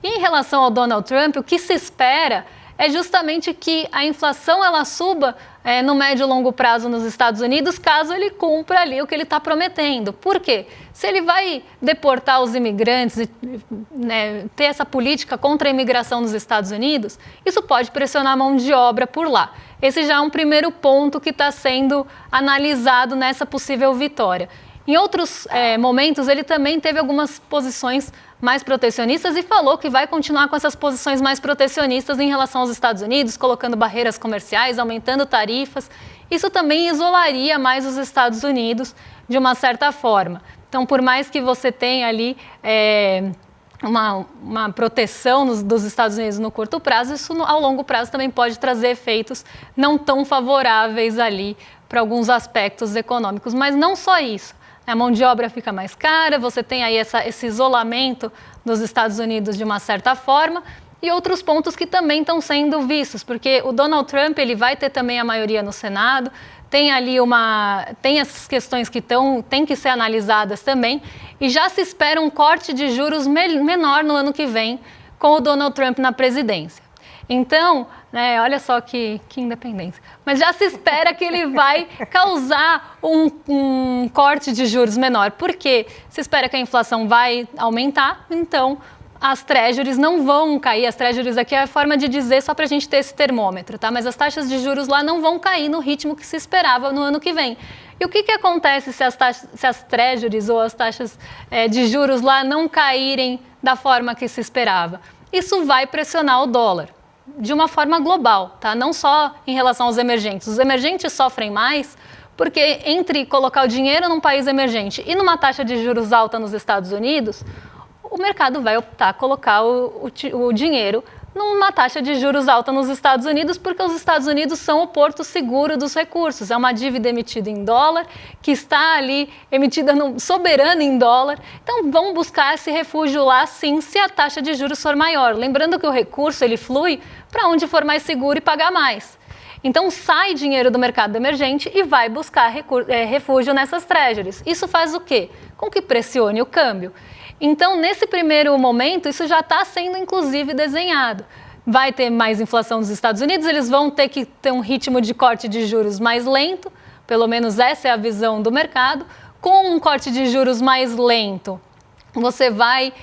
E em relação ao Donald Trump, o que se espera é justamente que a inflação ela suba no médio e longo prazo nos Estados Unidos, caso ele cumpra ali o que ele está prometendo. Por quê? Se ele vai deportar os imigrantes, ter essa política contra a imigração nos Estados Unidos, isso pode pressionar a mão de obra por lá. Esse já é um primeiro ponto que está sendo analisado nessa possível vitória. Em outros momentos, ele também teve algumas posições mais protecionistas e falou que vai continuar com essas posições mais protecionistas em relação aos Estados Unidos, colocando barreiras comerciais, aumentando tarifas. Isso também isolaria mais os Estados Unidos de uma certa forma. Então, por mais que você tenha ali uma proteção dos Estados Unidos no curto prazo, isso ao longo prazo também pode trazer efeitos não tão favoráveis ali para alguns aspectos econômicos. Mas não só isso. A mão de obra fica mais cara, você tem aí esse isolamento dos Estados Unidos de uma certa forma e outros pontos que também estão sendo vistos, porque o Donald Trump ele vai ter também a maioria no Senado, tem ali tem essas questões que têm que ser analisadas também e já se espera um corte de juros menor no ano que vem com o Donald Trump na presidência. Então, olha só que independência. Mas já se espera que ele vai causar um corte de juros menor. Por quê? Se espera que a inflação vai aumentar, então as treasuries não vão cair. As treasuries aqui é a forma de dizer só para a gente ter esse termômetro, tá? Mas as taxas de juros lá não vão cair no ritmo que se esperava no ano que vem. E o que acontece se as treasuries ou as taxas de juros lá não caírem da forma que se esperava? Isso vai pressionar o dólar. De uma forma global, tá? Não só em relação aos emergentes. Os emergentes sofrem mais porque entre colocar o dinheiro num país emergente e numa taxa de juros alta nos Estados Unidos, o mercado vai optar a colocar o dinheiro numa taxa de juros alta nos Estados Unidos, porque os Estados Unidos são o porto seguro dos recursos. É uma dívida emitida em dólar, que está ali emitida soberana em dólar. Então, vão buscar esse refúgio lá, sim, se a taxa de juros for maior. Lembrando que o recurso, ele flui para onde for mais seguro e pagar mais. Então, sai dinheiro do mercado emergente e vai buscar refúgio nessas treasuries. Isso faz o quê? Com que pressione o câmbio. Então, nesse primeiro momento, isso já está sendo, inclusive, desenhado. Vai ter mais inflação nos Estados Unidos, eles vão ter que ter um ritmo de corte de juros mais lento, pelo menos essa é a visão do mercado. Com um corte de juros mais lento, você vai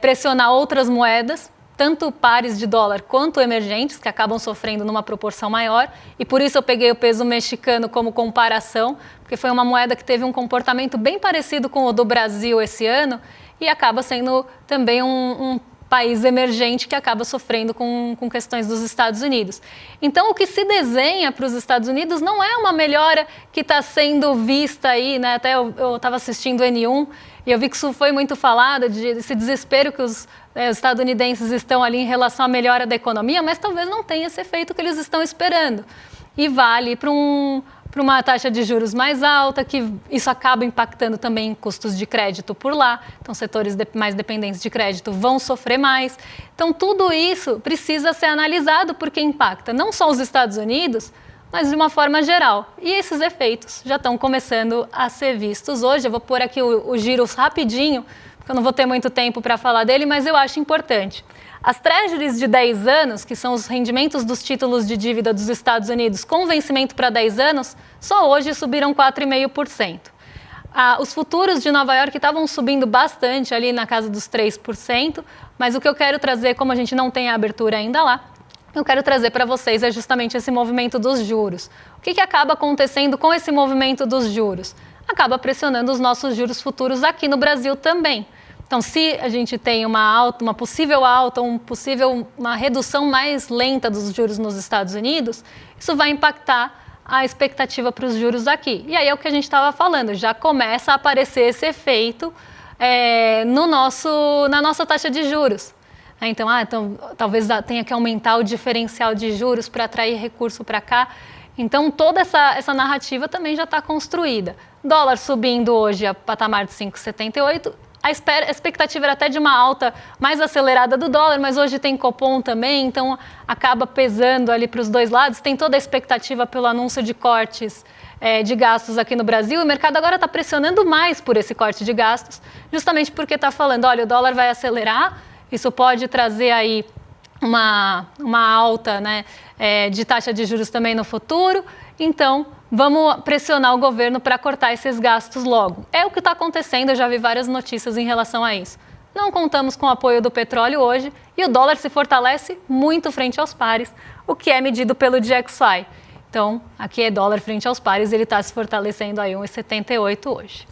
pressionar outras moedas, tanto pares de dólar quanto emergentes, que acabam sofrendo numa proporção maior. E por isso eu peguei o peso mexicano como comparação, porque foi uma moeda que teve um comportamento bem parecido com o do Brasil esse ano, e acaba sendo também um país emergente que acaba sofrendo com questões dos Estados Unidos. Então, o que se desenha para os Estados Unidos não é uma melhora que está sendo vista aí, né? Até eu estava assistindo o N1 e eu vi que isso foi muito falado, desse desespero que os estadunidenses estão ali em relação à melhora da economia, mas talvez não tenha esse efeito que eles estão esperando. E vale para uma taxa de juros mais alta, que isso acaba impactando também em custos de crédito por lá. Então, setores mais dependentes de crédito vão sofrer mais. Então, tudo isso precisa ser analisado porque impacta não só os Estados Unidos, mas de uma forma geral. E esses efeitos já estão começando a ser vistos hoje. Eu vou pôr aqui o Giros rapidinho, porque eu não vou ter muito tempo para falar dele, mas eu acho importante. As treasuries de 10 anos, que são os rendimentos dos títulos de dívida dos Estados Unidos com vencimento para 10 anos, só hoje subiram 4,5%. Os futuros de Nova York estavam subindo bastante, ali na casa dos 3%, mas o que eu quero trazer, como a gente não tem a abertura ainda lá, eu quero trazer para vocês é justamente esse movimento dos juros. O que acaba acontecendo com esse movimento dos juros? Acaba pressionando os nossos juros futuros aqui no Brasil também. Então, se a gente tem uma possível alta, uma redução mais lenta dos juros nos Estados Unidos, isso vai impactar a expectativa para os juros aqui. E aí é o que a gente estava falando, já começa a aparecer esse efeito na nossa taxa de juros. Então, talvez tenha que aumentar o diferencial de juros para atrair recurso para cá. Então, toda essa narrativa também já está construída. Dólar subindo hoje a patamar de 5,78. A expectativa era até de uma alta mais acelerada do dólar, mas hoje tem Copom também, então acaba pesando ali para os dois lados. Tem toda a expectativa pelo anúncio de cortes de gastos aqui no Brasil. O mercado agora está pressionando mais por esse corte de gastos, justamente porque está falando, olha, o dólar vai acelerar isso pode trazer aí uma alta, né, de taxa de juros também no futuro. Então, vamos pressionar o governo para cortar esses gastos logo. É o que está acontecendo, eu já vi várias notícias em relação a isso. Não contamos com o apoio do petróleo hoje e o dólar se fortalece muito frente aos pares, o que é medido pelo DXY. Então, aqui é dólar frente aos pares, ele está se fortalecendo aí 1,78 hoje.